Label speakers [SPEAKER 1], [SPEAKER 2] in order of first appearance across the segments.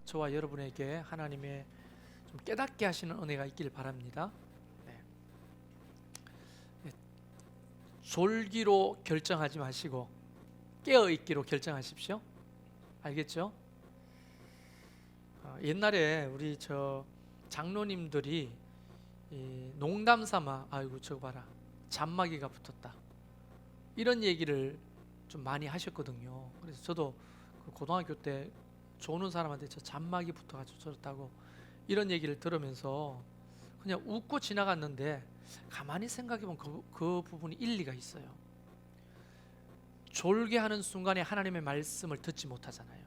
[SPEAKER 1] 저와 여러분에게 하나님의 좀 깨닫게 하시는 은혜가 있길 바랍니다. 네. 네. 졸기로 결정하지 마시고 깨어 있기로 결정하십시오. 알겠죠? 옛날에 우리 장로님들이 농담 삼아 아이고 저거 봐라 잔마귀가 붙었다 이런 얘기를 좀 많이 하셨거든요. 그래서 저도 그 고등학교 때 조는 사람한테 저 잔마귀 붙어가지고 저렇다고 이런 얘기를 들으면서 그냥 웃고 지나갔는데 가만히 생각해보면 그 부분이 일리가 있어요. 졸게 하는 순간에 하나님의 말씀을 듣지 못하잖아요.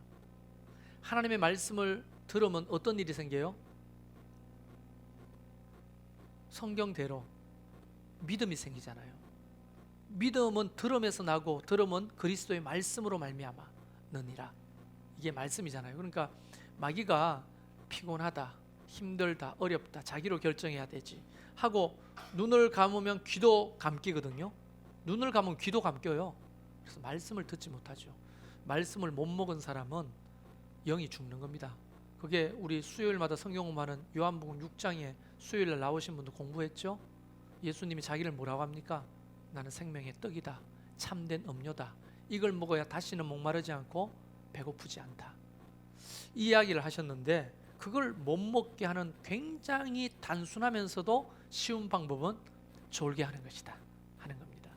[SPEAKER 1] 하나님의 말씀을 들으면 어떤 일이 생겨요? 성경대로 믿음이 생기잖아요. 믿음은 들음에서 나고 들음은 그리스도의 말씀으로 말미암아느니라. 이게 말씀이잖아요. 그러니까 마귀가 피곤하다, 힘들다, 어렵다, 자기로 결정해야 되지 하고 눈을 감으면 귀도 감기거든요. 눈을 감으면 귀도 감겨요. 그래서 말씀을 듣지 못하죠. 말씀을 못 먹은 사람은 영이 죽는 겁니다. 그게 우리 수요일마다 성경 공부하는 요한복음 6장에 수요일날 나오신 분도 공부했죠. 예수님이 자기를 뭐라고 합니까? 나는 생명의 떡이다, 참된 음료다, 이걸 먹어야 다시는 목마르지 않고 배고프지 않다, 이 이야기를 하셨는데 그걸 못 먹게 하는 굉장히 단순하면서도 쉬운 방법은 졸게 하는 것이다 하는 겁니다.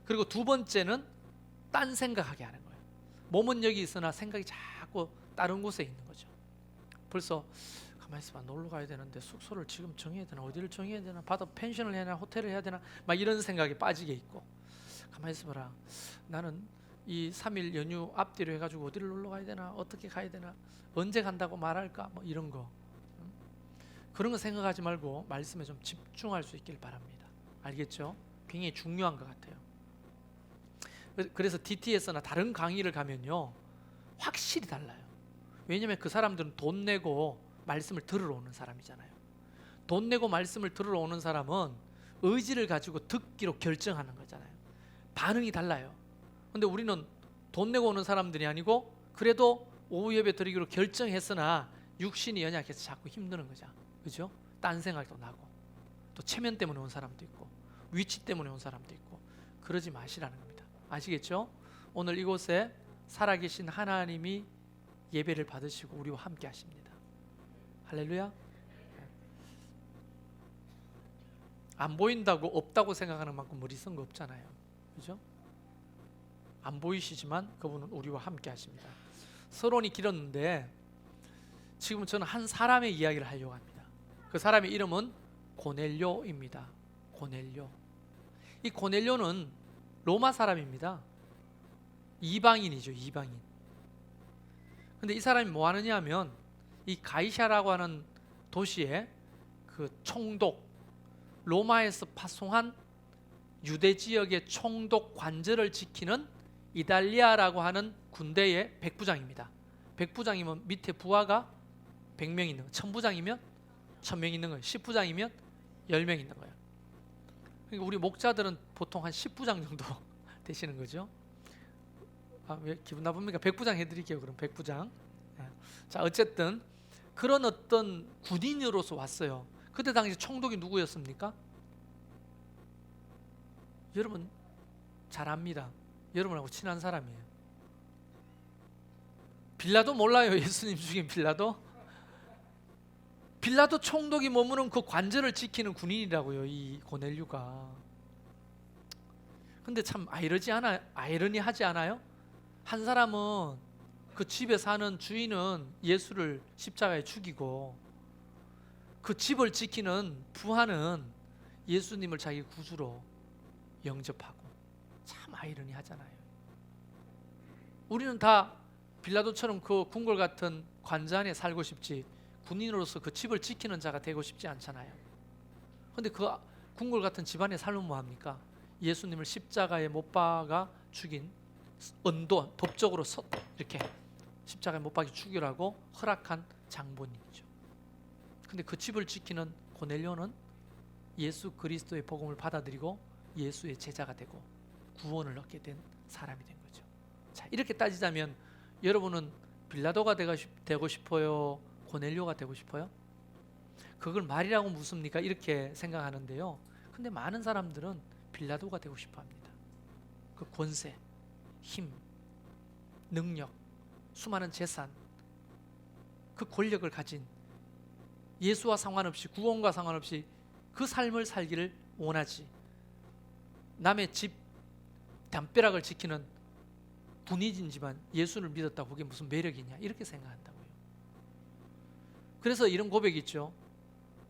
[SPEAKER 1] 그리고 두 번째는 딴 생각하게 하는 거예요. 몸은 여기 있으나 생각이 자꾸 다른 곳에 있는 거죠. 벌써 가만히 있어봐, 놀러 가야 되는데 숙소를 지금 정해야 되나, 어디를 정해야 되나, 받아 펜션을 해야 되나, 호텔을 해야 되나, 막 이런 생각에 빠지게 있고, 가만히 있어봐라, 나는 이 3일 연휴 앞뒤로 해가지고 어디를 놀러 가야 되나, 어떻게 가야 되나, 언제 간다고 말할까, 뭐 이런 거, 그런 거 생각하지 말고 말씀에 좀 집중할 수 있길 바랍니다. 알겠죠? 굉장히 중요한 것 같아요. 그래서 DTS나 다른 강의를 가면요 확실히 달라요. 왜냐하면 그 사람들은 돈 내고 말씀을 들으러 오는 사람이잖아요. 돈 내고 말씀을 들으러 오는 사람은 의지를 가지고 듣기로 결정하는 거잖아요. 반응이 달라요. 근데 우리는 돈 내고 오는 사람들이 아니고 그래도 오후 예배 드리기로 결정했으나 육신이 연약해서 자꾸 힘드는 거죠. 그죠? 딴 생각도 나고 또 체면 때문에 온 사람도 있고 위치 때문에 온 사람도 있고 그러지 마시라는 겁니다. 아시겠죠? 오늘 이곳에 살아계신 하나님이 예배를 받으시고 우리와 함께 하십니다. 할렐루야. 안 보인다고 없다고 생각하는 만큼 머리 쓴 거 없잖아요. 그죠? 안 보이시지만 그분은 우리와 함께 하십니다. 서론이 길었는데 지금 저는 한 사람의 이야기를 하려고 합니다. 그 사람의 이름은 고넬료입니다. 고넬료. 이 고넬료는 로마 사람입니다. 이방인이죠. 이방인. 근데 이 사람이 뭐 하느냐 하면 이 가이샤라고 하는 도시에 그 총독, 로마에서 파송한 유대 지역의 총독 관절을 지키는 이달리아라고 하는 군대의 백부장입니다. 백부장이면 밑에 부하가 100명 있는 거예요. 천부장이면 1000명 있는 거예요. 10부장이면 10명 있는 거예요. 그러니까 우리 목자들은 보통 한 10부장 정도 되시는 거죠. 왜 기분 나쁩니까? 백부장 해드릴게요. 그럼 백부장. 자, 어쨌든 그런 어떤 군인으로서 왔어요. 그때 당시 총독이 누구였습니까? 여러분 잘 압니다. 여러분하고 친한 사람이에요. 빌라도 몰라요? 예수님 죽인 빌라도? 빌라도 총독이 머무는 그 관절을 지키는 군인이라고요, 이 고넬료가. 근데 참 아이러니하지 않아요? 한 사람은 그 집에 사는 주인은 예수를 십자가에 죽이고 그 집을 지키는 부하는 예수님을 자기 구주로 영접하고, 참 아이러니하잖아요. 우리는 다 빌라도처럼 그 궁궐 같은 관저 안에 살고 싶지 군인으로서 그 집을 지키는 자가 되고 싶지 않잖아요. 근데 그 궁궐 같은 집안에 살면 뭐합니까? 예수님을 십자가에 못 박아 죽인 언도, 법적으로 이렇게 십자가에 못 박아 죽이라고 허락한 장본인이죠. 근데 그 집을 지키는 고넬료는 예수 그리스도의 복음을 받아들이고 예수의 제자가 되고 구원을 얻게 된 사람이 된 거죠. 자, 이렇게 따지자면 여러분은 빌라도가 되고 싶어요? 고넬료가 되고 싶어요? 그걸 말이라고 묻습니까? 이렇게 생각하는데요. 근데 많은 사람들은 빌라도가 되고 싶어 합니다. 그 권세, 힘, 능력, 수많은 재산, 그 권력을 가진, 예수와 상관없이, 구원과 상관없이 그 삶을 살기를 원하지. 남의 집 담벼락을 지키는 군인인 집안 예수를 믿었다고 그게 무슨 매력이냐 이렇게 생각한다고요. 그래서 이런 고백이 있죠.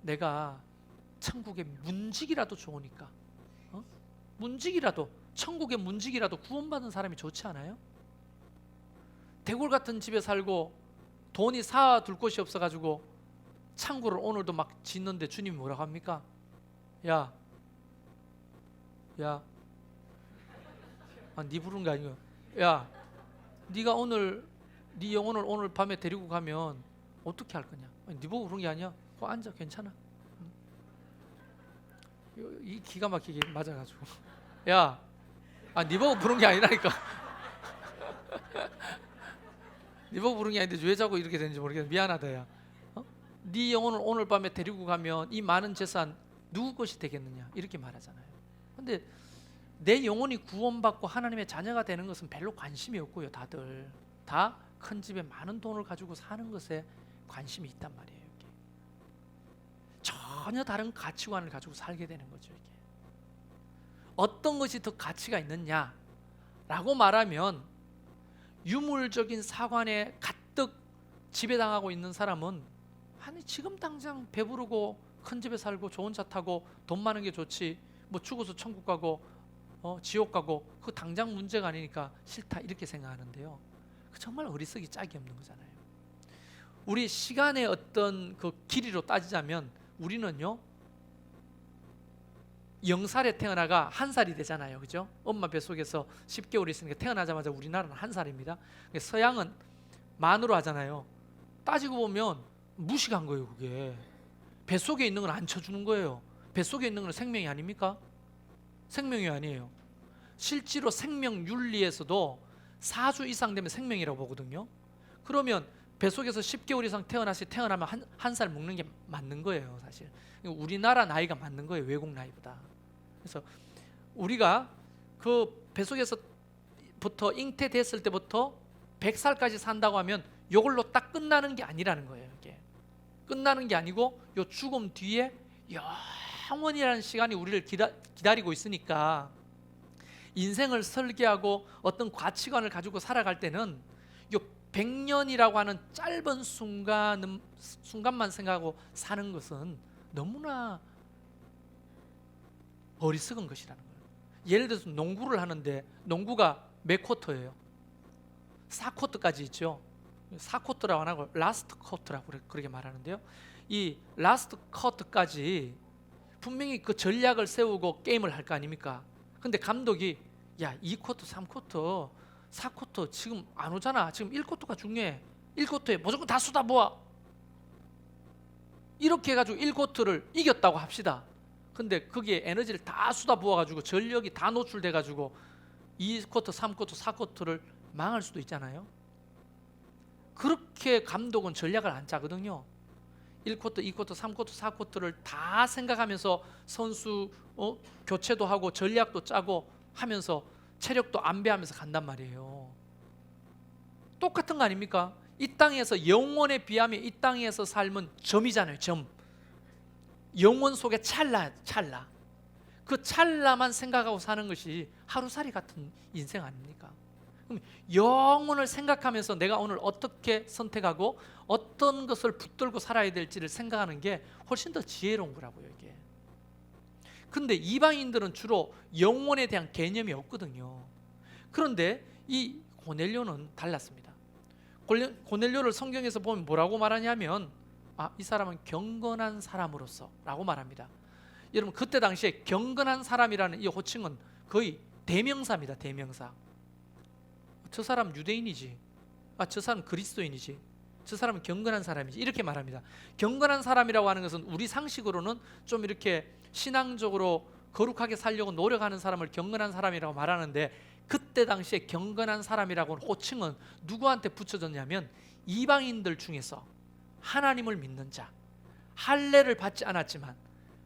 [SPEAKER 1] 내가 천국의 문직이라도 좋으니까, 문직이라도, 천국의 문직이라도 구원받은 사람이 좋지 않아요? 대골 같은 집에 살고 돈이 사둘 곳이 없어가지고 창고를 오늘도 막 짓는데 주님이 뭐라고 합니까? 야, 네 부른 게 아니고, 야, 네가 오늘 네 영혼을 오늘 밤에 데리고 가면 어떻게 할 거냐? 네 보고 그런 게 아니야. 거 앉아, 괜찮아. 이 기가 막히게 맞아가지고, 야, 네 보고 부른 게 아니라니까. 네 보고 부른 게 아닌데 왜 자꾸 이렇게 되는지 모르겠네. 미안하다, 야. 네 영혼을 오늘 밤에 데리고 가면 이 많은 재산 누구 것이 되겠느냐 이렇게 말하잖아요. 근데 내 영혼이 구원받고 하나님의 자녀가 되는 것은 별로 관심이 없고요. 다들 다 큰 집에 많은 돈을 가지고 사는 것에 관심이 있단 말이에요. 이게. 전혀 다른 가치관을 가지고 살게 되는 거죠. 이게. 어떤 것이 더 가치가 있느냐라고 말하면 유물적인 사관에 가득 지배당하고 있는 사람은 아니 지금 당장 배부르고 큰 집에 살고 좋은 차 타고 돈 많은 게 좋지, 뭐 죽어서 천국 가고 지옥 가고 그 당장 문제가 아니니까 싫다 이렇게 생각하는데요. 그 정말 어리석이 짝이 없는 거잖아요. 우리 시간의 어떤 그 길이로 따지자면 우리는요 0살에 태어나가 1살이 되잖아요. 그죠? 엄마 뱃속에서 10개월 있으니까 태어나자마자 우리나라는 1살입니다. 서양은 만으로 하잖아요. 따지고 보면 무식한 거예요. 그게 뱃속에 있는 건 안 쳐주는 거예요. 뱃속에 있는 건 생명이 아닙니까? 생명이 아니에요. 실제로 생명 윤리에서도 4주 이상 되면 생명이라고 보거든요. 그러면 뱃속에서 10개월 이상 태어나면 한 살 먹는 게 맞는 거예요. 사실 우리나라 나이가 맞는 거예요. 외국 나이보다. 그래서 우리가 그 뱃속에서부터 잉태됐을 때부터 100살까지 산다고 하면 이걸로 딱 끝나는 게 아니라는 거예요. 이게 끝나는 게 아니고 요 죽음 뒤에 영원이라는 시간이 우리를 기다리고 있으니까 인생을 설계하고 어떤 가치관을 가지고 살아갈 때는 요 100년이라고 하는 짧은 순간만 생각하고 사는 것은 너무나 어리석은 것이라는 거예요. 예를 들어서 농구를 하는데 농구가 몇 쿼터예요? 4쿼터까지 있죠. 4쿼터라고 안 하고 라스트 쿼터라고 그렇게 말하는데요. 이 라스트 쿼터까지 분명히 그 전략을 세우고 게임을 할 거 아닙니까? 근데 감독이 야 2쿼터, 3쿼터, 4쿼터 지금 안 오잖아. 지금 1쿼터가 중요해. 1쿼터에 무조건 다 쏟아부어. 이렇게 해가지고 1쿼터를 이겼다고 합시다. 근데 거기에 에너지를 다 쏟아부어가지고 전력이 다 노출돼가지고 2쿼터, 3쿼터, 4쿼터를 망할 수도 있잖아요. 그렇게 감독은 전략을 안 짜거든요. 1쿼터, 2쿼터, 3쿼터, 4쿼터를 다 생각하면서 선수 교체도 하고 전략도 짜고 하면서 체력도 안배하면서 간단 말이에요. 똑같은 거 아닙니까? 이 땅에서 영원에 비하면 이 땅에서 삶은 점이잖아요. 점. 영원 속에 찰나. 그 찰나만 생각하고 사는 것이 하루살이 같은 인생 아닙니까? 그럼 영혼을 생각하면서 내가 오늘 어떻게 선택하고 어떤 것을 붙들고 살아야 될지를 생각하는 게 훨씬 더 지혜로운 거라고요. 이게. 근데 이방인들은 주로 영혼에 대한 개념이 없거든요. 그런데 이 고넬료는 달랐습니다. 고넬료를 성경에서 보면 뭐라고 말하냐면 이 사람은 경건한 사람으로서 라고 말합니다. 여러분 그때 당시에 경건한 사람이라는 이 호칭은 거의 대명사입니다. 대명사. 저 사람 유대인이지, 저 사람 그리스도인이지, 저 사람은 경건한 사람이지 이렇게 말합니다. 경건한 사람이라고 하는 것은 우리 상식으로는 좀 이렇게 신앙적으로 거룩하게 살려고 노력하는 사람을 경건한 사람이라고 말하는데 그때 당시에 경건한 사람이라고는 호칭은 누구한테 붙여졌냐면 이방인들 중에서 하나님을 믿는 자, 할례를 받지 않았지만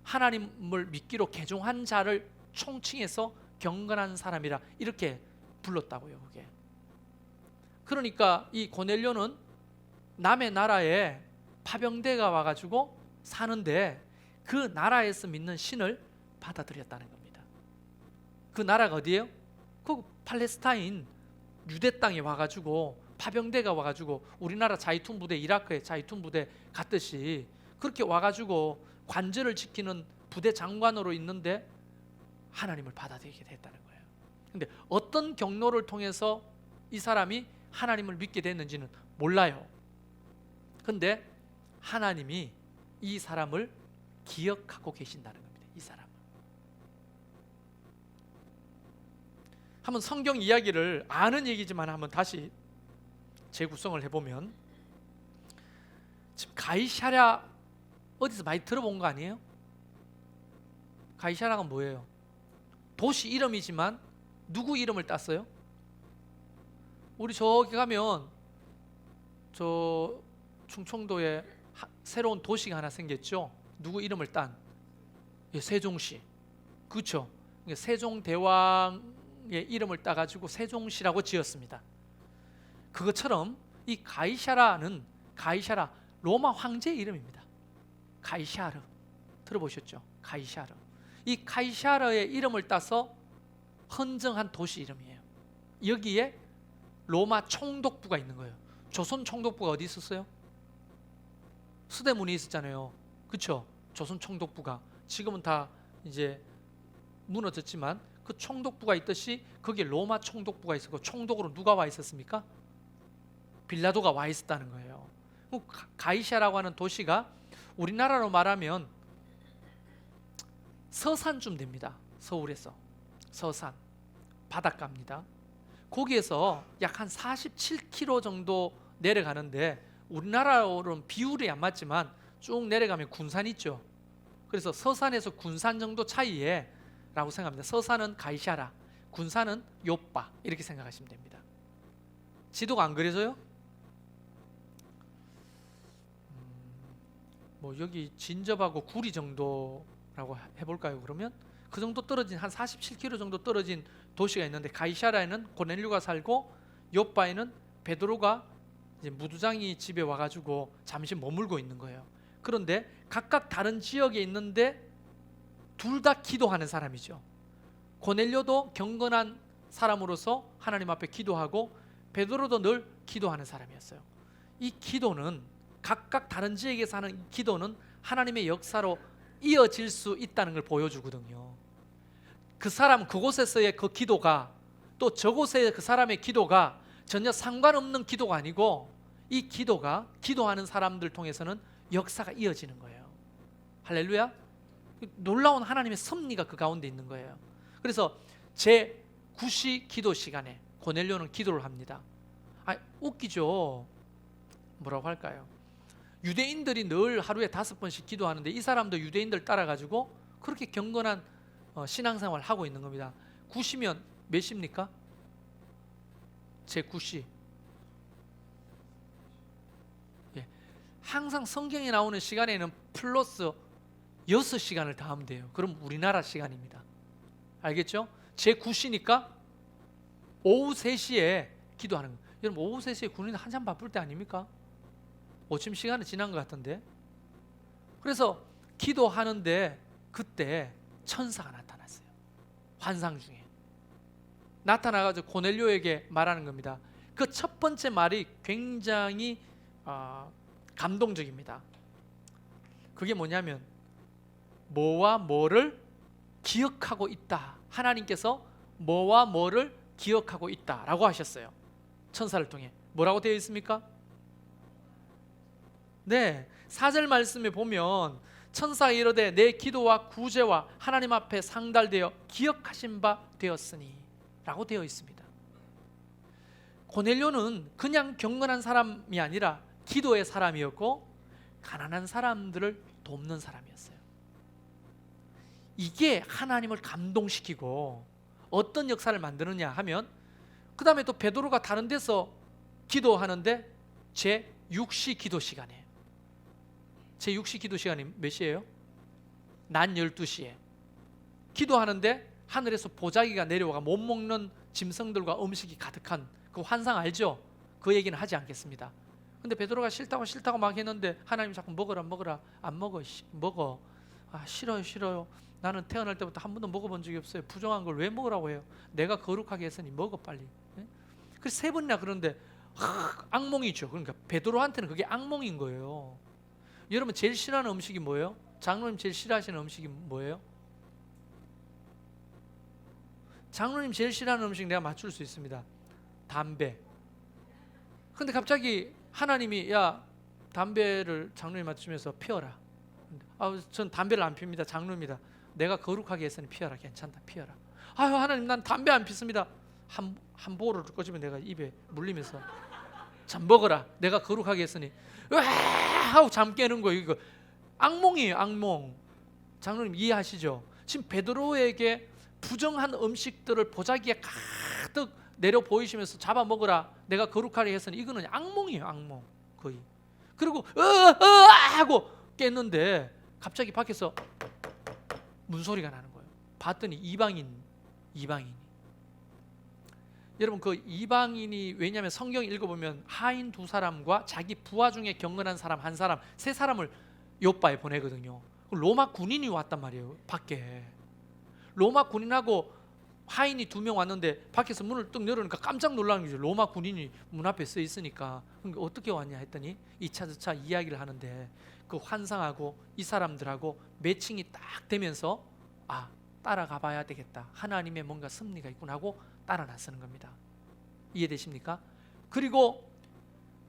[SPEAKER 1] 하나님을 믿기로 개종한 자를 총칭해서 경건한 사람이라 이렇게 불렀다고요. 그게. 그러니까 이 고넬료는 남의 나라에 파병대가 와가지고 사는데 그 나라에서 믿는 신을 받아들였다는 겁니다. 그 나라가 어디예요? 그 팔레스타인 유대 땅에 와가지고 파병대가 와가지고 우리나라 자이툰 부대, 이라크의 자이툰 부대 갔듯이 그렇게 와가지고 관절을 지키는 부대 장관으로 있는데 하나님을 받아들이게 됐다는 거예요. 근데 어떤 경로를 통해서 이 사람이 하나님을 믿게 됐는지는 몰라요. 근데 하나님이 이 사람을 기억하고 계신다는 겁니다. 이 사람을. 한번 성경 이야기를 아는 얘기지만 한번 다시 재구성을 해보면, 지금 가이사랴 어디서 많이 들어본 거 아니에요? 가이사랴가 뭐예요? 도시 이름이지만 누구 이름을 땄어요? 우리 저기 가면 저 충청도에 새로운 도시가 하나 생겼죠. 누구 이름을 딴? 예, 세종시. 그렇죠. 세종대왕의 이름을 따가지고 세종시라고 지었습니다. 그것처럼 이 가이사라는 가이사라 로마 황제의 이름입니다. 가이사르 들어보셨죠? 가이사르. 이 가이사르의 이름을 따서 헌정한 도시 이름이에요. 여기에 로마 총독부가 있는 거예요. 조선 총독부가 어디 있었어요? 서대문에 있었잖아요. 그렇죠? 조선 총독부가 지금은 다 이제 무너졌지만 그 총독부가 있듯이 거기에 로마 총독부가 있었고, 총독으로 누가 와 있었습니까? 빌라도가 와 있었다는 거예요. 가이사라고 하는 도시가 우리나라로 말하면 서산쯤 됩니다. 서울에서 서산 바닷가입니다. 거기에서 약 한 47km 정도 내려가는데, 우리나라로는 비율이 안 맞지만 쭉 내려가면 군산 있죠. 그래서 서산에서 군산 정도 차이에 라고 생각합니다. 서산은 가이사라, 군산은 요빠, 이렇게 생각하시면 됩니다. 지도가 안 그려져요? 뭐 여기 진접하고 구리 정도라고 해볼까요? 그러면 그 정도 떨어진, 한 47km 정도 떨어진 도시가 있는데, 가이사라에는 고넬료가 살고 요빠에는 베드로가 이제 무두장이 집에 와가지고 잠시 머물고 있는 거예요. 그런데 각각 다른 지역에 있는데 둘 다 기도하는 사람이죠. 고넬료도 경건한 사람으로서 하나님 앞에 기도하고, 베드로도 늘 기도하는 사람이었어요. 이 기도는, 각각 다른 지역에서 하는 기도는 하나님의 역사로 이어질 수 있다는 걸 보여주거든요. 그 사람 그곳에서의 그 기도가 또 저곳의 그 사람의 기도가 전혀 상관없는 기도가 아니고, 이 기도가 기도하는 사람들 통해서는 역사가 이어지는 거예요. 할렐루야. 놀라운 하나님의 섭리가 그 가운데 있는 거예요. 그래서 제9시 기도 시간에 고넬료는 기도를 합니다. 웃기죠. 뭐라고 할까요? 유대인들이 늘 하루에 5번씩 기도하는데 이 사람도 유대인들 따라가지고 그렇게 경건한 신앙생활을 하고 있는 겁니다. 9시면 몇 시입니까? 제9시. 예. 항상 성경에 나오는 시간에는 플러스 6시간을 더하면 돼요. 그럼 우리나라 시간입니다. 알겠죠? 제9시니까 오후 3시에 기도하는 거예요. 여러분, 오후 3시에 군인 한참 바쁠 때 아닙니까? 오침 시간은 지난 것 같은데. 그래서 기도하는데 그때 천사가 나타났어요. 환상 중에 나타나가지고 고넬료에게 말하는 겁니다. 그 첫 번째 말이 굉장히 감동적입니다. 그게 뭐냐면, 뭐와 뭐를 기억하고 있다. 하나님께서 뭐와 뭐를 기억하고 있다라고 하셨어요. 천사를 통해. 뭐라고 되어 있습니까? 네, 4절 말씀에 보면 천사가 이르되 내 기도와 구제와 하나님 앞에 상달되어 기억하신 바 되었으니 라고 되어 있습니다. 고넬료는 그냥 경건한 사람이 아니라 기도의 사람이었고 가난한 사람들을 돕는 사람이었어요. 이게 하나님을 감동시키고 어떤 역사를 만드느냐 하면, 그 다음에 또 베드로가 다른 데서 기도하는데 제6시 기도 시간이에요. 제6시 기도 시간이 몇 시예요? 낮 12시에 기도하는데 하늘에서 보자기가 내려와가 못 먹는 짐승들과 음식이 가득한 그 환상 알죠? 그 얘기는 하지 않겠습니다. 근데 베드로가 싫다고 막 했는데 하나님이 자꾸 먹어라. 안 먹어. 먹어. 싫어요. 나는 태어날 때부터 한 번도 먹어본 적이 없어요. 부정한 걸 왜 먹으라고 해요? 내가 거룩하게 했으니 먹어 빨리. 그래서 3번이나 그런데 악몽이죠. 그러니까 베드로한테는 그게 악몽인 거예요. 여러분 제일 싫어하는 음식이 뭐예요? 장로님 제일 싫어하시는 음식이 뭐예요? 장로님 제일 싫어하는 음식 내가 맞출 수 있습니다. 담배. 근데 갑자기 하나님이 야 담배를 장로님 맞추면서 피워라. 전 담배를 안 핍니다. 장로입니다. 내가 거룩하게 했으니 피워라. 괜찮다. 피워라. 아유 하나님 난 담배 안 피습니다. 한 보루를 꺼지면 내가 입에 물리면서 잠 먹어라. 내가 거룩하게 했으니 으아 하고 잠 깨는 거예요. 이거 악몽이에요. 악몽. 장로님 이해하시죠? 지금 베드로에게 부정한 음식들을 보자기에 가득 내려 보이시면서 잡아 먹으라. 내가 거룩하게 했으니 이거는 악몽이에요. 악몽 거의. 그리고 하고 깼는데 갑자기 밖에서 문소리가 나는 거예요. 봤더니 이방인이. 여러분 그 이방인이 왜냐하면 성경 읽어보면 하인 2사람과 자기 부하 중에 경건한 사람 1사람 3사람을 요빠에 보내거든요. 로마 군인이 왔단 말이에요. 밖에 로마 군인하고 하인이 2명 왔는데 밖에서 문을 뚝 열으니까 깜짝 놀라는 거죠. 로마 군인이 문 앞에 서 있으니까. 그러니까 어떻게 왔냐 했더니 2차 저차 이야기를 하는데 그 환상하고 이 사람들하고 매칭이 딱 되면서 따라가 봐야 되겠다. 하나님의 뭔가 섭리가 있구나 하고 따라 나서는 겁니다. 이해되십니까? 그리고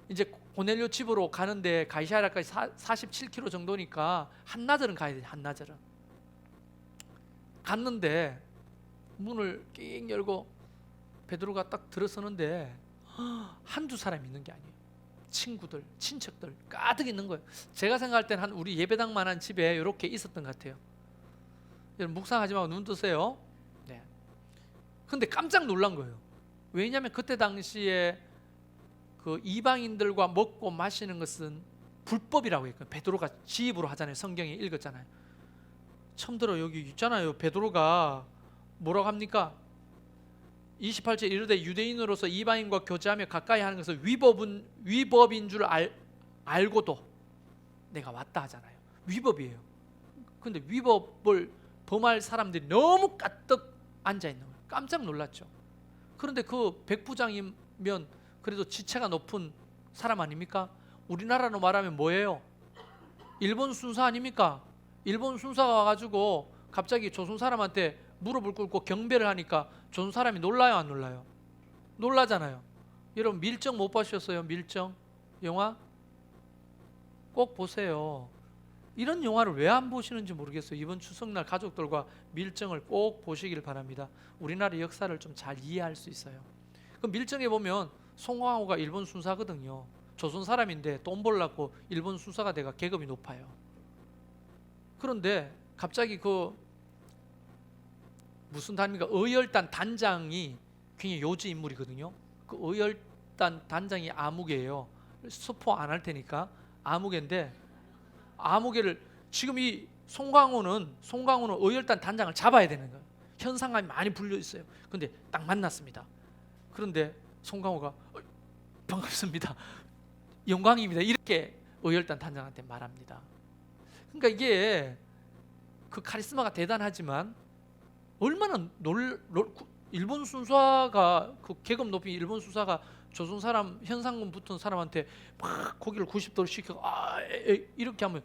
[SPEAKER 1] 이제 고넬료 집으로 가는데 가이사랴까지 47km 정도니까 한나절은 가야 돼요. 한나절은. 갔는데 문을 낑 열고 베드로가 딱 들어서는데 한두 사람 있는 게 아니에요. 친구들, 친척들 가득 있는 거예요. 제가 생각할 때는 한 우리 예배당만한 집에 이렇게 있었던 것 같아요. 여러분 묵상하지 말고 눈 뜨세요. 네. 근데 깜짝 놀란 거예요. 왜냐하면 그때 당시에 그 이방인들과 먹고 마시는 것은 불법이라고 했거든요. 베드로가 지입으로 하잖아요. 성경에 읽었잖아요. 처음 들어 여기 있잖아요. 베드로가 뭐라고 합니까? 28절 이르되 유대인으로서 이방인과 교제하며 가까이 하는 것은 위법인 줄 알고도 내가 왔다 하잖아요. 위법이에요. 근데 위법을 범할 사람들이 너무 가득 앉아 있는 거예요. 깜짝 놀랐죠. 그런데 그 백부장이면 그래도 지체가 높은 사람 아닙니까? 우리나라로 말하면 뭐예요? 일본 순사 아닙니까? 일본 순사가 와가지고 갑자기 조선 사람한테 무릎을 꿇고 경배를 하니까 조선 사람이 놀라요, 안 놀라요? 놀라잖아요. 여러분 밀정 못 보셨어요? 밀정 영화 꼭 보세요. 이런 영화를 왜 안 보시는지 모르겠어요. 이번 추석날 가족들과 밀정을 꼭 보시길 바랍니다. 우리나라 역사를 좀 잘 이해할 수 있어요. 그 밀정에 보면 송강호가 일본 순사거든요. 조선 사람인데 돈 벌려고 일본 순사가 돼가 계급이 높아요. 그런데 갑자기 그 무슨 단입니까? 의열단 단장이 굉장히 요지 인물이거든요. 그 의열단 단장이 아무개예요. 스포 안 할 테니까 아무개인데 아무개를 지금 이 송강호는 의열단 단장을 잡아야 되는 거예요. 현상감이 많이 불려 있어요. 근데 딱 만났습니다. 그런데 송강호가 반갑습니다. 영광입니다. 이렇게 의열단 단장한테 말합니다. 그러니까 이게 그 카리스마가 대단하지만 얼마나 일본 순사가 그 계급 높인 일본 순사가 조선 사람 현상금 붙은 사람한테 막 고기를 90도로 시켜 이렇게 하면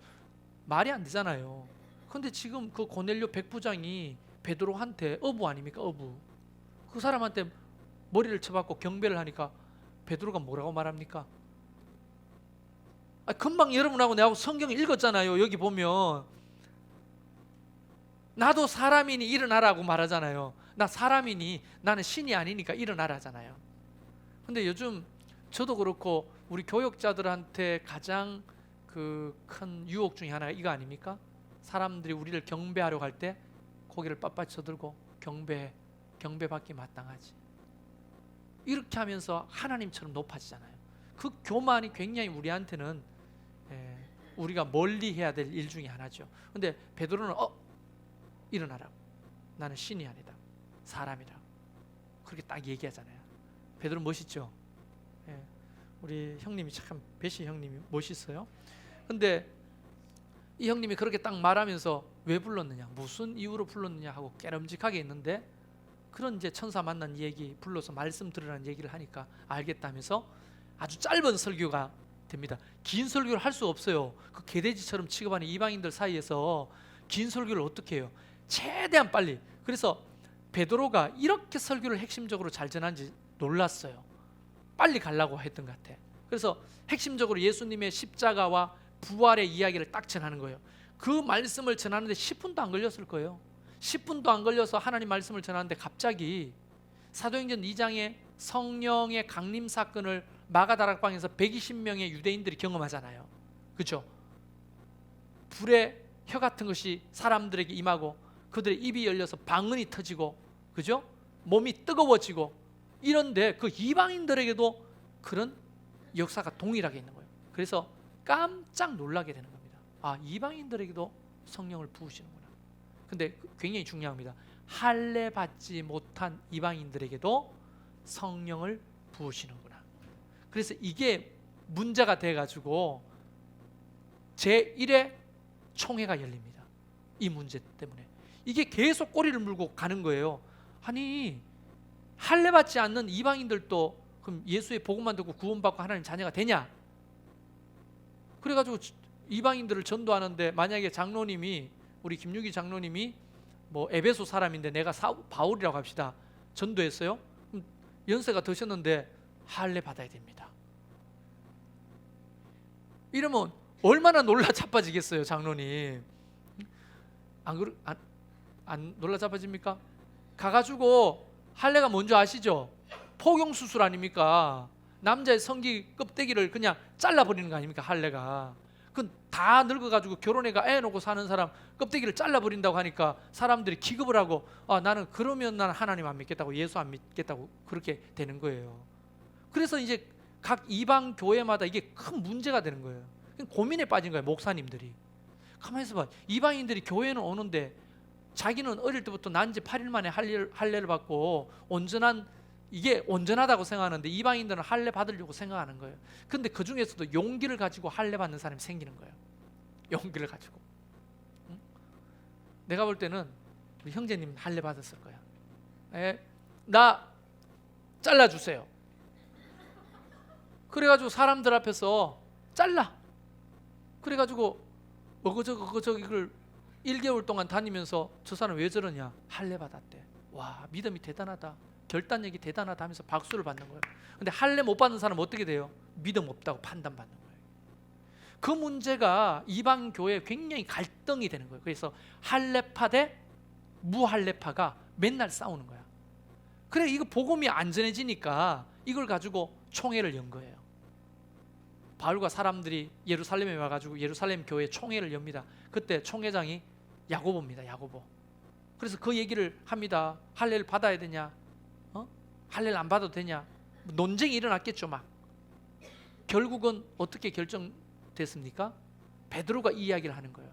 [SPEAKER 1] 말이 안 되잖아요. 근데 지금 그 고넬료 백부장이 베드로한테 어부 아닙니까? 어부. 그 사람한테 머리를 쳐박고 경배를 하니까 베드로가 뭐라고 말합니까? 금방 여러분하고 내하고 성경 읽었잖아요. 여기 보면 나도 사람이니 일어나라고 말하잖아요. 나 사람이니 나는 신이 아니니까 일어나라 하잖아요. 근데 요즘 저도 그렇고 우리 교역자들한테 가장 그 큰 유혹 중에 하나가 이거 아닙니까? 사람들이 우리를 경배하려고 할 때 고개를 빳빳이 쳐들고 경배해. 경배받기 마땅하지. 이렇게 하면서 하나님처럼 높아지잖아요. 그 교만이 굉장히 우리한테는 우리가 멀리 해야 될 일 중에 하나죠. 근데 베드로는 일어나라. 나는 신이 아니다. 사람이다. 그렇게 딱 얘기하잖아요. 베드로 멋있죠. 우리 형님이 참 베시 형님이 멋있어요. 근데 이 형님이 그렇게 딱 말하면서 왜 불렀느냐, 무슨 이유로 불렀느냐 하고 깨름직하게 있는데, 그런 이제 천사 만난 얘기 불러서 말씀 들으라는 얘기를 하니까 알겠다면서 아주 짧은 설교가 됩니다. 긴 설교를 할 수 없어요. 그 개돼지처럼 취급하는 이방인들 사이에서 긴 설교를 어떻게 해요? 최대한 빨리. 그래서 베드로가 이렇게 설교를 핵심적으로 잘 전한지 놀랐어요. 빨리 가려고 했던 것 같아. 그래서 핵심적으로 예수님의 십자가와 부활의 이야기를 딱 전하는 거예요. 그 말씀을 전하는데 10분도 안 걸렸을 거예요. 10분도 안 걸려서 하나님 말씀을 전하는데 갑자기 사도행전 2장에 성령의 강림 사건을 마가다락방에서 120명의 유대인들이 경험하잖아요. 그렇죠? 불의 혀 같은 것이 사람들에게 임하고 그들의 입이 열려서 방언이 터지고, 그죠? 몸이 뜨거워지고, 이런데 그 이방인들에게도 그런 역사가 동일하게 있는 거예요. 그래서 깜짝 놀라게 되는 겁니다. 아, 이방인들에게도 성령을 부으시는구나. 근데 굉장히 중요합니다. 할례 받지 못한 이방인들에게도 성령을 부으시는구나. 그래서 이게 문제가 돼가지고 제1회 총회가 열립니다. 이 문제 때문에 이게 계속 꼬리를 물고 가는 거예요. 아니, 할례 받지 않는 이방인들도 그럼 예수의 복음만 듣고 구원받고 하나님 자녀가 되냐? 그래가지고 이방인들을 전도하는데, 만약에 장로님이, 우리 김유기 장로님이 뭐 에베소 사람인데 내가 바울이라고 합시다, 전도했어요. 그럼 연세가 드셨는데 할례 받아야 됩니다. 이러면 얼마나 놀라 자빠지겠어요, 장로님. 안 놀라 자빠집니까? 가가지고 할례가 뭔지 아시죠? 포경 수술 아닙니까? 남자의 성기 껍데기를 그냥 잘라버리는 거 아닙니까? 할례가. 그건 다 늙어가지고 결혼해가 애 놓고 사는 사람 껍데기를 잘라버린다고 하니까 사람들이 기겁을 하고, 나는 그러면 난 하나님 안 믿겠다고, 예수 안 믿겠다고 그렇게 되는 거예요. 그래서 이제 각 이방 교회마다 이게 큰 문제가 되는 거예요. 고민에 빠진 거예요, 목사님들이. 가만히 있어봐. 이방인들이 교회는 오는데 자기는 어릴 때부터 난지 8일 만에 할례를 받고 이게 온전하다고 생각하는데 이방인들은 할례 받으려고 생각하는 거예요. 근데 그 중에서도 용기를 가지고 할례 받는 사람이 생기는 거예요. 용기를 가지고. 응? 내가 볼 때는 우리 형제님 할례 받았을 거야. 나 잘라주세요. 그래가지고 사람들 앞에서 잘라. 그래가지고 어거저거를 1개월 동안 다니면서 저 사람 왜 저러냐? 할례 받았대. 와, 믿음이 대단하다, 결단력이 대단하다 하면서 박수를 받는 거예요. 근데 할례 못 받는 사람은 어떻게 돼요? 믿음 없다고 판단받는 거예요. 그 문제가 이방 교회에 굉장히 갈등이 되는 거예요. 그래서 할례파 대 무할례파가 맨날 싸우는 거야. 그래, 이거 복음이 안전해지니까 이걸 가지고 총회를 연 거예요. 바울과 사람들이 예루살렘에 와가지고 예루살렘 교회 총회를 엽니다. 그때 총회장이 야고보입니다. 야고보. 그래서 그 얘기를 합니다. 할례를 받아야 되냐? 할례를 안 받아도 되냐? 논쟁이 일어났겠죠. 막. 결국은 어떻게 결정됐습니까? 베드로가 이 이야기를 하는 거예요.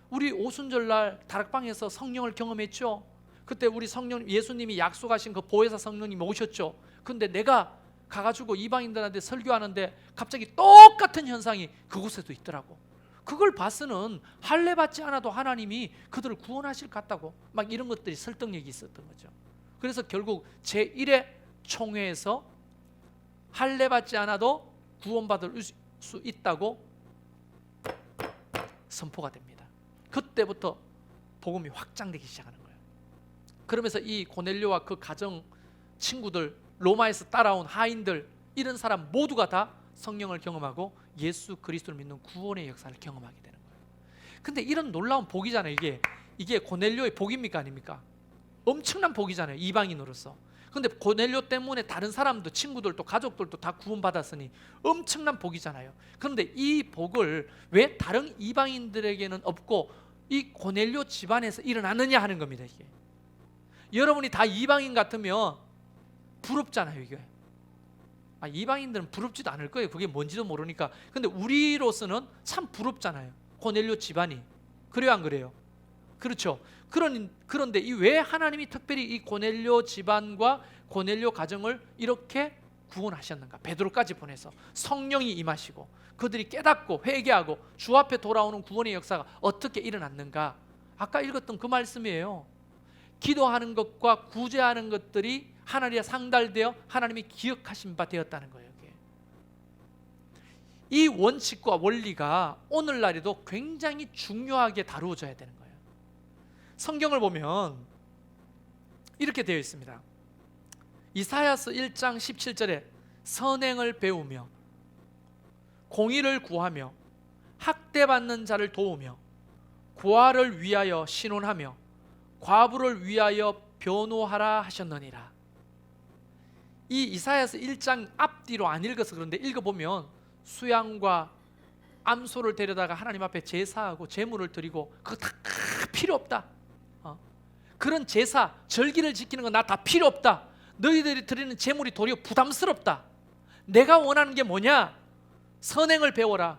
[SPEAKER 1] 우리 오순절날 다락방에서 성령을 경험했죠. 그때 우리 성령, 예수님이 약속하신 그 보혜사 성령님이 오셨죠. 근데 내가 가가지고 이방인들한테 설교하는데 갑자기 똑같은 현상이 그곳에도 있더라고. 그걸 봐서는 할례 받지 않아도 하나님이 그들을 구원하실 것 같다고, 막 이런 것들이 설득력이 있었던 거죠. 그래서 결국 제1회 총회에서 할례 받지 않아도 구원받을 수 있다고 선포가 됩니다. 그때부터 복음이 확장되기 시작하는 거예요. 그러면서 이 고넬료와 그 가정 친구들, 로마에서 따라온 하인들, 이런 사람 모두가 다 성령을 경험하고 예수 그리스도를 믿는 구원의 역사를 경험하게 되는 거예요. 근데 이런 놀라운 복이잖아요. 이게 고넬료의 복입니까 아닙니까? 엄청난 복이잖아요, 이방인으로서. 근데 고넬료 때문에 다른 사람도, 친구들도, 가족들도 다 구원받았으니 엄청난 복이잖아요. 그런데 이 복을 왜 다른 이방인들에게는 없고 이 고넬료 집안에서 일어났느냐 하는 겁니다. 여러분이 다 이방인 같으면 부럽잖아요. 이게 이방인들은 부럽지도 않을 거예요. 그게 뭔지도 모르니까. 근데 우리로서는 참 부럽잖아요. 고넬료 집안이. 그래요, 안 그래요? 그렇죠. 그런데 왜 하나님이 특별히 이 고넬료 집안과 고넬료 가정을 이렇게 구원하셨는가? 베드로까지 보내서 성령이 임하시고 그들이 깨닫고 회개하고 주 앞에 돌아오는 구원의 역사가 어떻게 일어났는가? 아까 읽었던 그 말씀이에요. 기도하는 것과 구제하는 것들이 하나님에 상달되어 하나님이 기억하신 바 되었다는 거예요. 이 원칙과 원리가 오늘날에도 굉장히 중요하게 다루어져야 되는 거예요. 성경을 보면 이렇게 되어 있습니다. 이사야서 1장 17절에 선행을 배우며 공의를 구하며 학대받는 자를 도우며 고아를 위하여 신원하며 과부를 위하여 변호하라 하셨느니라. 이 이사야서 1장 앞뒤로 안 읽어서 그런데 읽어보면 수양과 암소를 데려다가 하나님 앞에 제사하고 제물을 드리고 그거 다 필요 없다. 그런 제사, 절기를 지키는 건 나 다 필요 없다. 너희들이 드리는 제물이 도리어 부담스럽다. 내가 원하는 게 뭐냐? 선행을 배워라.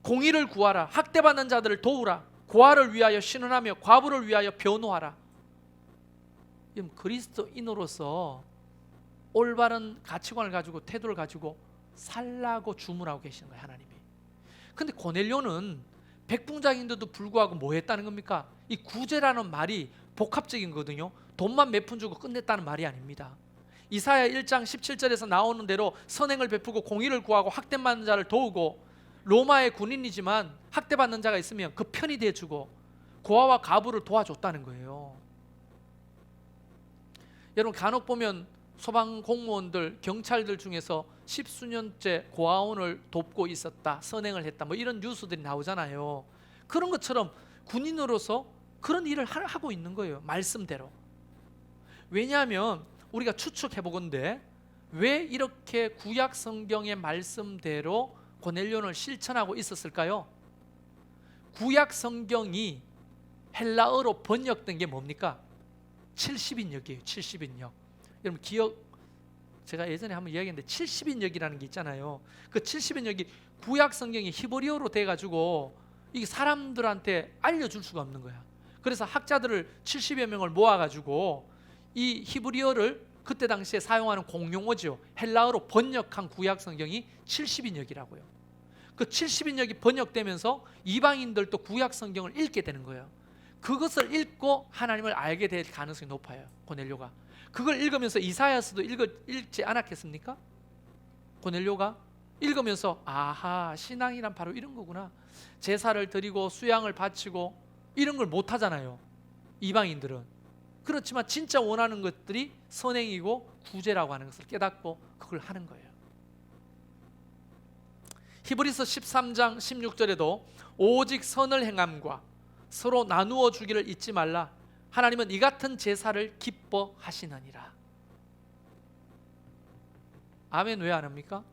[SPEAKER 1] 공의를 구하라. 학대받는 자들을 도우라. 고아를 위하여 신원하며 과부를 위하여 변호하라. 그리스도인으로서 올바른 가치관을 가지고 태도를 가지고 살라고 주문하고 계시는 거예요, 하나님이. 근데 고넬료는 백부장인데도 불구하고 뭐 했다는 겁니까? 이 구제라는 말이 복합적인 거거든요. 돈만 몇 푼 주고 끝냈다는 말이 아닙니다. 이사야 1장 17절에서 나오는 대로 선행을 베푸고 공의를 구하고 학대받는 자를 도우고 로마의 군인이지만 학대받는 자가 있으면 그 편이 돼주고 고아와 가부를 도와줬다는 거예요. 여러분 간혹 보면 소방 공무원들, 경찰들 중에서 십수년째 고아원을 돕고 있었다, 선행을 했다, 뭐 이런 뉴스들이 나오잖아요. 그런 것처럼 군인으로서 그런 일을 하고 있는 거예요, 말씀대로. 왜냐하면 우리가 추측해 보건대 왜 이렇게 구약 성경의 말씀대로 고넬료를 실천하고 있었을까요? 구약 성경이 헬라어로 번역된 게 뭡니까? 70인역이에요. 70인역. 여러분 제가 예전에 한번 이야기했는데 70인역이라는 게 있잖아요. 그 70인역이 구약 성경이 히브리어로 돼가지고 이게 사람들한테 알려줄 수가 없는 거야. 그래서 학자들을 70여 명을 모아가지고 이 히브리어를 그때 당시에 사용하는 공용어죠. 헬라어로 번역한 구약 성경이 70인역이라고요. 그 70인역이 번역되면서 이방인들도 구약 성경을 읽게 되는 거예요. 그것을 읽고 하나님을 알게 될 가능성이 높아요, 고넬료가. 그걸 읽으면서 이사야서도 읽지 않았겠습니까? 고넬료가 읽으면서 아하, 신앙이란 바로 이런 거구나. 제사를 드리고 수양을 바치고 이런 걸 못 하잖아요, 이방인들은. 그렇지만 진짜 원하는 것들이 선행이고 구제라고 하는 것을 깨닫고 그걸 하는 거예요. 히브리서 13장 16절에도 오직 선을 행함과 서로 나누어 주기를 잊지 말라. 하나님은 이 같은 제사를 기뻐하시느니라. 아멘. 왜 안 합니까?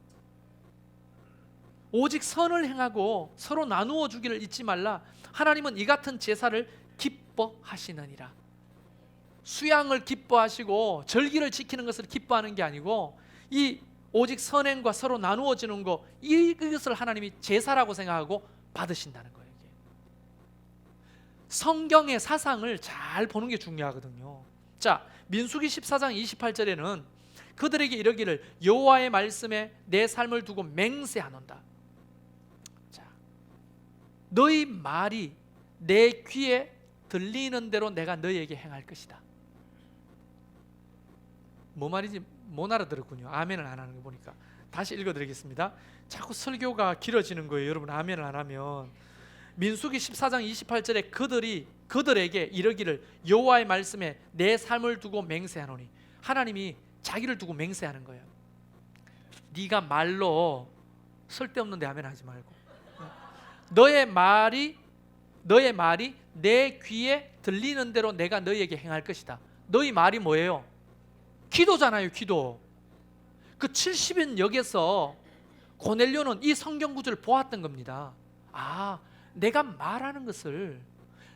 [SPEAKER 1] 오직 선을 행하고 서로 나누어 주기를 잊지 말라. 하나님은 이 같은 제사를 기뻐하시느니라. 수양을 기뻐하시고 절기를 지키는 것을 기뻐하는 게 아니고 이 오직 선행과 서로 나누어지는 거, 이것을 하나님이 제사라고 생각하고 받으신다는 거예요. 성경의 사상을 잘 보는 게 중요하거든요. 자, 민수기 14장 28절에는 그들에게 이르기를 여호와의 말씀에 내 삶을 두고 맹세하노라. 자, 너희 말이 내 귀에 들리는 대로 내가 너희에게 행할 것이다. 뭐 말인지 못 알아들었군요. 아멘을 안 하는 거 보니까. 다시 읽어드리겠습니다. 자꾸 설교가 길어지는 거예요, 여러분. 아멘을 안 하면. 민수기 14장 28절에 그들에게 이르기를 여호와의 말씀에 내 삶을 두고 맹세하노니. 하나님이 자기를 두고 맹세하는 거예요. 네가 말로 쓸데없는 데 아멘 하지 말고, 너의 말이 내 귀에 들리는 대로 내가 너희에게 행할 것이다. 너희 말이 뭐예요? 기도잖아요, 기도. 그 70인역에서 고넬료는 이 성경 구절을 보았던 겁니다. 아, 내가 말하는 것을,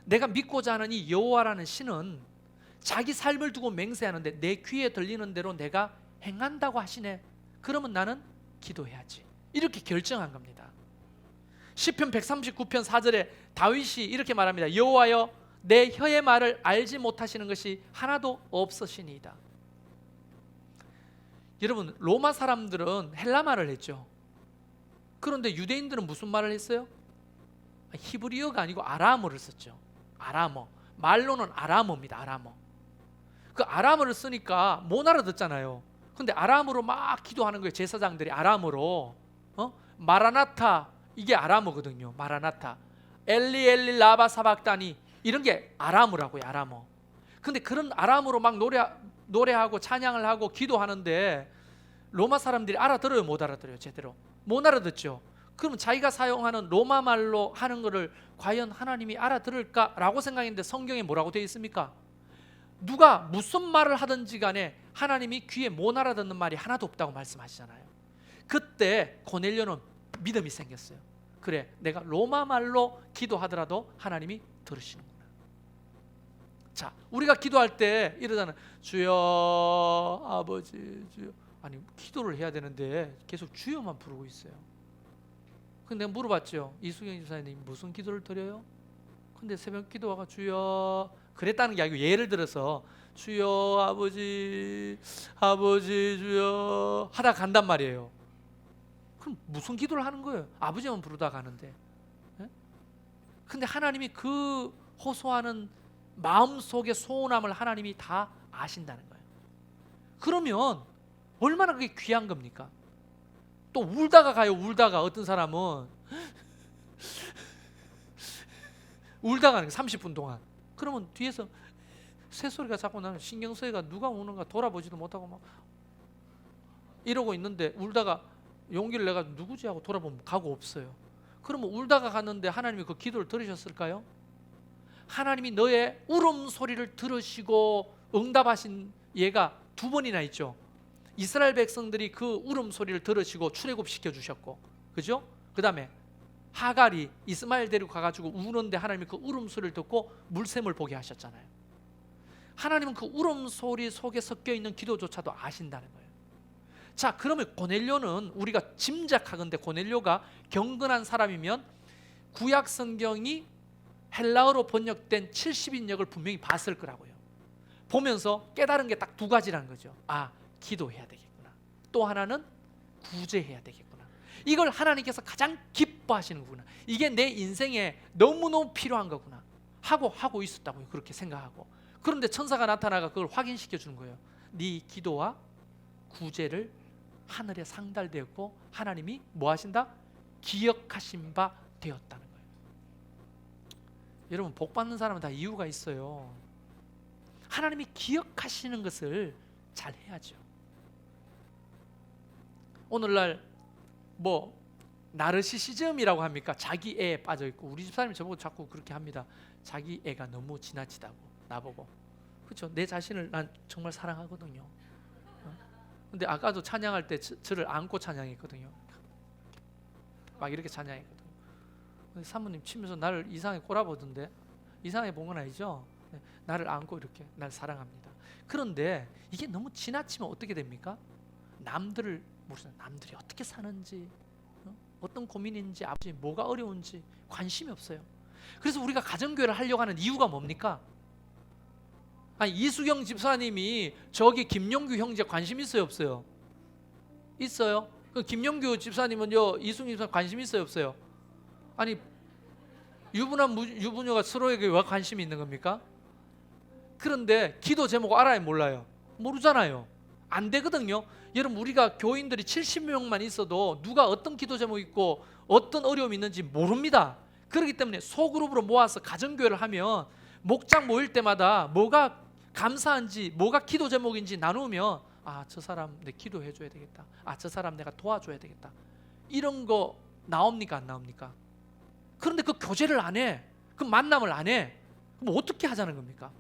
[SPEAKER 1] 내가 믿고자 하는 이 여호와라는 신은 자기 삶을 두고 맹세하는데 내 귀에 들리는 대로 내가 행한다고 하시네. 그러면 나는 기도해야지. 이렇게 결정한 겁니다. 시편 139편 4절에 다윗이 이렇게 말합니다. 여호와여 내 혀의 말을 알지 못하시는 것이 하나도 없으시니이다. 여러분, 로마 사람들은 헬라 말을 했죠. 그런데 유대인들은 무슨 말을 했어요? 히브리어가 아니고 아람어를 썼죠. 아람어. 말로는 아람어입니다. 아람어. 그 아람어를 쓰니까 못 알아듣잖아요. 근데 아람어로 막 기도하는 거예요. 제사장들이 아람어로. 마라나타, 이게 아람어거든요. 마라나타. 엘리 엘리 라바 사박다니, 이런 게 아람어라고요. 아람어. 근데 그런 아람어로 막 노래하고 찬양을 하고 기도하는데 로마 사람들이 알아들어요? 못 알아들어요? 제대로 못 알아듣죠. 그러면 자기가 사용하는 로마 말로 하는 거를 과연 하나님이 알아들을까라고 생각했는데 성경에 뭐라고 되어 있습니까? 누가 무슨 말을 하든지 간에 하나님이 귀에 못 알아듣는 말이 하나도 없다고 말씀하시잖아요. 그때 고넬료는 믿음이 생겼어요. 그래, 내가 로마 말로 기도하더라도 하나님이 들으시는구나. 자, 우리가 기도할 때 이러잖아요. 주여 아버지 주여. 아니, 기도를 해야 되는데 계속 주여만 부르고 있어요. 근데 내가 물어봤죠. 이수경 집사님 무슨 기도를 드려요? 근데 새벽 기도가 주여 그랬다는 게 아니고, 예를 들어서 주여 아버지 아버지 주여 하다 간단 말이에요. 그럼 무슨 기도를 하는 거예요? 아버지만 부르다 가는데. 근데 하나님이 그 호소하는 마음속의 소원함을 하나님이 다 아신다는 거예요. 그러면 얼마나 그게 귀한 겁니까? 또 울다가 가요. 울다가 어떤 사람은 울다가 가는 30분 동안. 그러면 뒤에서 새소리가 자꾸 나는 신경 쓰이가 누가 우는가 돌아보지도 못하고 막 이러고 있는데, 울다가 용기를 내가 누구지 하고 돌아보면 가고 없어요. 그러면 울다가 갔는데 하나님이 그 기도를 들으셨을까요? 하나님이 너의 울음소리를 들으시고 응답하신 예가 두 번이나 있죠. 이스라엘 백성들이 그 울음소리를 들으시고 출애굽시켜 주셨고, 그죠? 그 다음에 하갈이 이스마엘 데리고 가가지고 우는데 하나님이 그 울음소리를 듣고 물샘을 보게 하셨잖아요. 하나님은 그 울음소리 속에 섞여 있는 기도조차도 아신다는 거예요. 자, 그러면 고넬료는 우리가 짐작하건대 고넬료가 경건한 사람이면 구약 성경이 헬라어로 번역된 70인역을 분명히 봤을 거라고요. 보면서 깨달은 게 딱 두 가지라는 거죠. 아, 기도해야 되겠구나. 또 하나는 구제해야 되겠구나. 이걸 하나님께서 가장 기뻐하시는 거구나. 이게 내 인생에 너무너무 필요한 거구나 하고 있었다고요. 그렇게 생각하고. 그런데 천사가 나타나가 그걸 확인시켜 주는 거예요. 네 기도와 구제를 하늘에 상달되었고 하나님이 뭐 하신다? 기억하신 바 되었다는 거예요. 여러분, 복 받는 사람은 다 이유가 있어요. 하나님이 기억하시는 것을 잘 해야죠. 오늘날 뭐 나르시시즘이라고 합니까? 자기 애에 빠져 있고, 우리 집사람이 저보고 자꾸 그렇게 합니다. 자기 애가 너무 지나치다고 나보고. 그렇죠? 내 자신을 난 정말 사랑하거든요. 근데 아까도 찬양할 때 저를 안고 찬양했거든요. 막 이렇게 찬양했거든요. 근데 사모님 치면서 나를 이상하게 꼬라보던데, 이상하게 본 건 아니죠? 나를 안고 이렇게 날 사랑합니다. 그런데 이게 너무 지나치면 어떻게 됩니까? 남들을 모르잖아요. 남들이 어떻게 사는지, 어떤 고민인지, 아버지 뭐가 어려운지 관심이 없어요. 그래서 우리가 가정교회를 하려고 하는 이유가 뭡니까? 아니, 이수경 집사님이 저기 김용규 형제 관심 있어요, 없어요? 있어요. 그 김용규 집사님은요, 이수경 집사님 관심 있어요, 없어요? 아니, 유부남 유부녀가 서로에게 왜 관심이 있는 겁니까? 그런데 기도 제목 알아요, 몰라요? 모르잖아요. 안 되거든요. 여러분, 우리가 교인들이 70명만 있어도 누가 어떤 기도 제목 있고 어떤 어려움이 있는지 모릅니다. 그렇기 때문에 소그룹으로 모아서 가정교회를 하면 목장 모일 때마다 뭐가 감사한지, 뭐가 기도 제목인지 나누면, 아, 저 사람 내 기도해 줘야 되겠다. 아, 저 사람 내가 도와줘야 되겠다. 이런 거 나옵니까, 안 나옵니까? 그런데 그 교제를 안 해. 그 만남을 안 해. 그럼 어떻게 하자는 겁니까?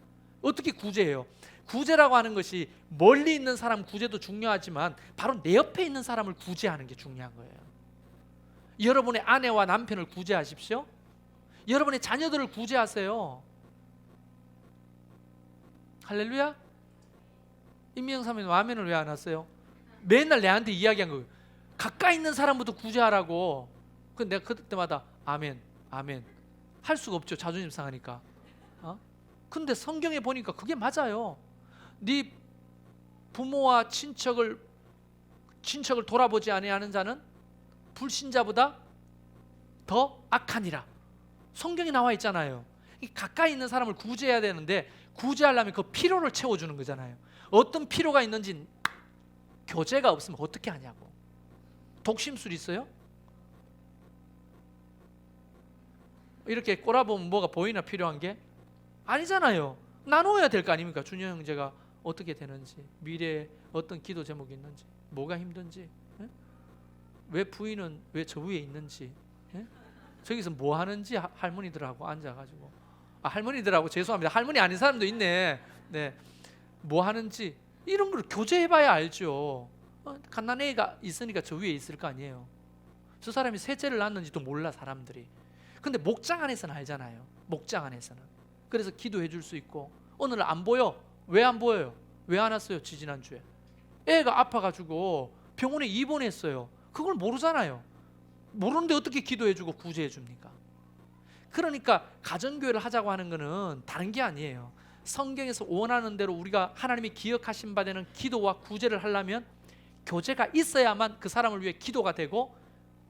[SPEAKER 1] 어떻게 구제해요? 구제라고 하는 것이 멀리 있는 사람 구제도 중요하지만 바로 내 옆에 있는 사람을 구제하는 게 중요한 거예요. 여러분의 아내와 남편을 구제하십시오. 여러분의 자녀들을 구제하세요. 할렐루야. 임미영 사모님 아멘을 왜 안 왔어요? 맨날 내한테 이야기한 거예요. 가까이 있는 사람부터 구제하라고. 근데 내가 그때마다 아멘 아멘 할 수가 없죠. 자존심 상하니까. 근데 성경에 보니까 그게 맞아요. 네 부모와 친척을 돌아보지 아니하는 자는 불신자보다 더 악하니라. 성경에 나와 있잖아요. 가까이 있는 사람을 구제해야 되는데 구제하려면 그 필요를 채워주는 거잖아요. 어떤 필요가 있는지 교제가 없으면 어떻게 하냐고. 독심술 있어요? 이렇게 꼬라보면 뭐가 보이나 필요한 게? 아니잖아요. 나눠야 될 거 아닙니까? 준영 형제가 어떻게 되는지, 미래에 어떤 기도 제목이 있는지, 뭐가 힘든지, 왜 부인은 왜 저 위에 있는지, 저기서 뭐 하는지 할머니들하고 앉아가지고, 할머니들하고 죄송합니다. 할머니 아닌 사람도 있네. 네, 뭐 하는지 이런 걸 교제해봐야 알죠. 갓난애가 있으니까 저 위에 있을 거 아니에요. 저 사람이 셋째를 낳았는지도 몰라 사람들이. 근데 목장 안에서는 알잖아요. 목장 안에서는. 그래서 기도해 줄 수 있고. 오늘 안 보여. 왜 안 보여요? 왜 안 왔어요? 지지난주에 애가 아파가지고 병원에 입원했어요. 그걸 모르잖아요. 모르는데 어떻게 기도해 주고 구제해 줍니까? 그러니까 가정교회를 하자고 하는 것은 다른 게 아니에요. 성경에서 원하는 대로 우리가 하나님이 기억하신 바 되는 기도와 구제를 하려면 교제가 있어야만 그 사람을 위해 기도가 되고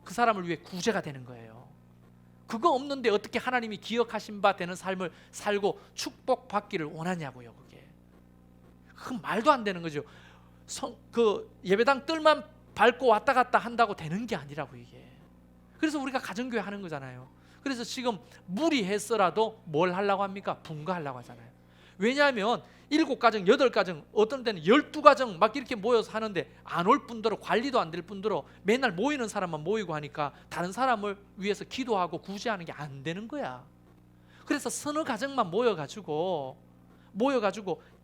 [SPEAKER 1] 그 사람을 위해 구제가 되는 거예요. 그거 없는데 어떻게 하나님이 기억하신 바 되는 삶을 살고 축복받기를 원하냐고요. 그건 말도 안 되는 거죠. 그 예배당 뜰만 밟고 왔다 갔다 한다고 되는 게 아니라고 이게. 그래서 우리가 가정교회 하는 거잖아요. 그래서 지금 무리했어라도 뭘 하려고 합니까? 분가하려고 하잖아요. 왜냐하면 7가정, 8가정, 어떤 때는 12가정 막 이렇게 모여서 하는데 안 올 뿐더러 관리도 안 될 뿐더러 맨날 모이는 사람만 모이고 하니까 다른 사람을 위해서 기도하고 구제하는 게 안 되는 거야. 그래서 서너 가정만 모여가지고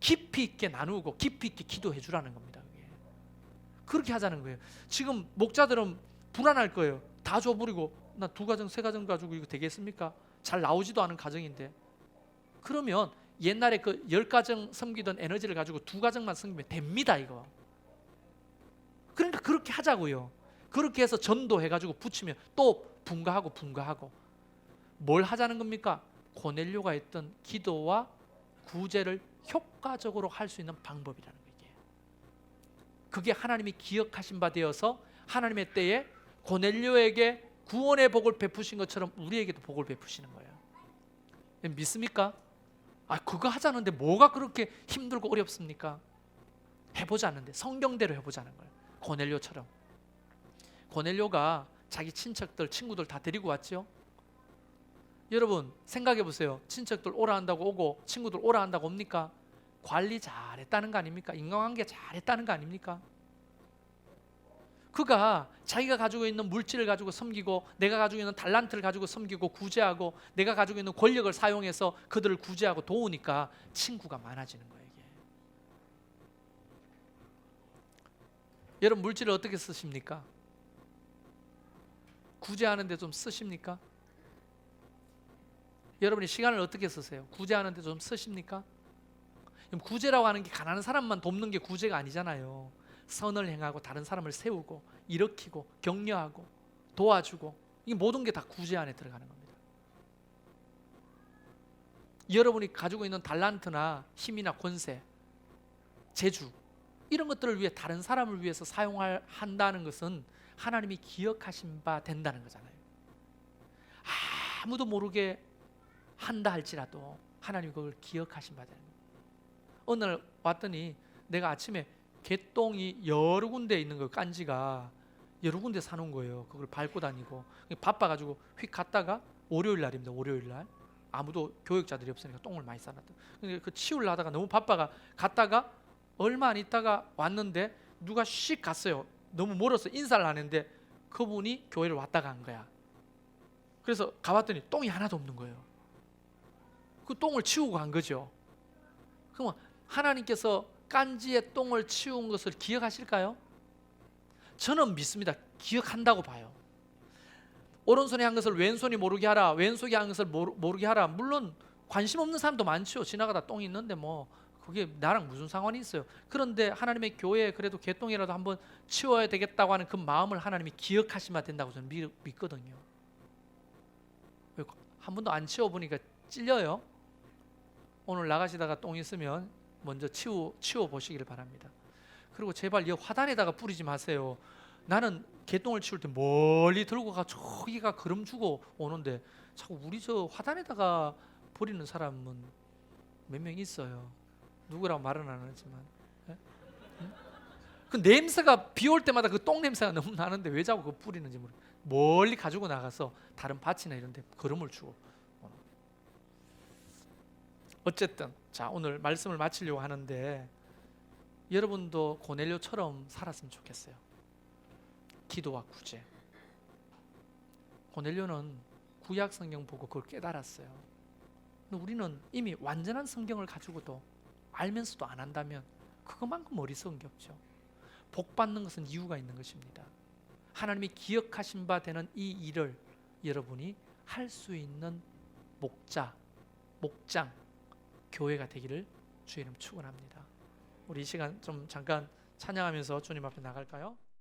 [SPEAKER 1] 깊이 있게 나누고 깊이 있게 기도해 주라는 겁니다. 그렇게 하자는 거예요. 지금 목자들은 불안할 거예요. 다 줘버리고 나 2가정, 3가정 가지고 이거 되겠습니까? 잘 나오지도 않은 가정인데. 그러면 옛날에 그 10가정 섬기던 에너지를 가지고 2가정만 섬기면 됩니다. 이거. 그러니까 그렇게 하자고요. 그렇게 해서 전도해가지고 붙이면 또 분가하고 뭘 하자는 겁니까? 고넬료가 했던 기도와 구제를 효과적으로 할 수 있는 방법이라는 거예요. 그게 하나님이 기억하신 바 되어서 하나님의 때에 고넬료에게 구원의 복을 베푸신 것처럼 우리에게도 복을 베푸시는 거예요. 믿습니까? 그거 하자는데 뭐가 그렇게 힘들고 어렵습니까? 해보자는데 성경대로 해보자는 거예요. 고넬료처럼. 고넬료가 자기 친척들, 친구들 다 데리고 왔죠. 여러분 생각해 보세요. 친척들 오라 한다고 오고 친구들 오라 한다고 옵니까? 관리 잘했다는 거 아닙니까? 인간관계 잘했다는 거 아닙니까? 그가 자기가 가지고 있는 물질을 가지고 섬기고 내가 가지고 있는 달란트를 가지고 섬기고 구제하고 내가 가지고 있는 권력을 사용해서 그들을 구제하고 도우니까 친구가 많아지는 거예요. 이게. 여러분 물질을 어떻게 쓰십니까? 구제하는데 좀 쓰십니까? 여러분이 시간을 어떻게 쓰세요? 구제하는데 좀 쓰십니까? 구제라고 하는 게 가난한 사람만 돕는 게 구제가 아니잖아요. 선을 행하고 다른 사람을 세우고 일으키고 격려하고 도와주고 이 모든 게 다 구제 안에 들어가는 겁니다. 여러분이 가지고 있는 달란트나 힘이나 권세, 재주 이런 것들을 위해 다른 사람을 위해서 사용한다는 것은 하나님이 기억하신 바 된다는 거잖아요. 아무도 모르게 한다 할지라도 하나님이 그걸 기억하신 바 되는 거예요. 어느 날 왔더니 내가 아침에 개똥이 여러 군데 있는 거예요. 깐지가 여러 군데 사놓은 거예요. 그걸 밟고 다니고 바빠가지고 휙 갔다가 월요일 날입니다. 월요일 날 아무도 교육자들이 없으니까 똥을 많이 싸놨다. 그 치우려 하다가 너무 바빠가 갔다가 얼마 안 있다가 왔는데 누가 씩 갔어요. 너무 멀어서 인사를 하는데 그분이 교회를 왔다 간 거야. 그래서 가봤더니 똥이 하나도 없는 거예요. 그 똥을 치우고 간 거죠. 그러면 하나님께서 깐지의 똥을 치운 것을 기억하실까요? 저는 믿습니다. 기억한다고 봐요. 오른손이 한 것을 왼손이 모르게 하라, 왼손이 한 것을 모르게 하라. 물론 관심 없는 사람도 많죠. 지나가다 똥이 있는데 뭐 그게 나랑 무슨 상관이 있어요? 그런데 하나님의 교회에 그래도 개똥이라도 한번 치워야 되겠다고 하는 그 마음을 하나님이 기억하시면 된다고 저는 믿거든요. 한 번도 안 치워보니까 찔려요. 오늘 나가시다가 똥 있으면 먼저 치워 보시길 바랍니다. 그리고 제발 이 화단에다가 뿌리지 마세요. 나는 개똥을 치울 때 멀리 들고 가 저기가 걸음 주고 오는데 자꾸 우리 저 화단에다가 버리는 사람은 몇 명 있어요. 누구라고 말은 안 하지만. 예? 응? 그 냄새가 비 올 때마다 그 똥 냄새가 너무 나는데 왜 자꾸 그거 뿌리는지 모르겠어요. 멀리 가지고 나가서 다른 밭이나 이런 데 걸음을 주고. 어쨌든 자, 오늘 말씀을 마치려고 하는데 여러분도 고넬료처럼 살았으면 좋겠어요. 기도와 구제. 고넬료는 구약 성경 보고 그걸 깨달았어요. 근데 우리는 이미 완전한 성경을 가지고도 알면서도 안 한다면 그것만큼 어리석은 게 없죠. 복 받는 것은 이유가 있는 것입니다. 하나님이 기억하신 바 되는 이 일을 여러분이 할 수 있는 목장, 교회가 되기를 주의 이름 축원합니다. 우리 이 시간 좀 잠깐 찬양하면서 주님 앞에 나갈까요?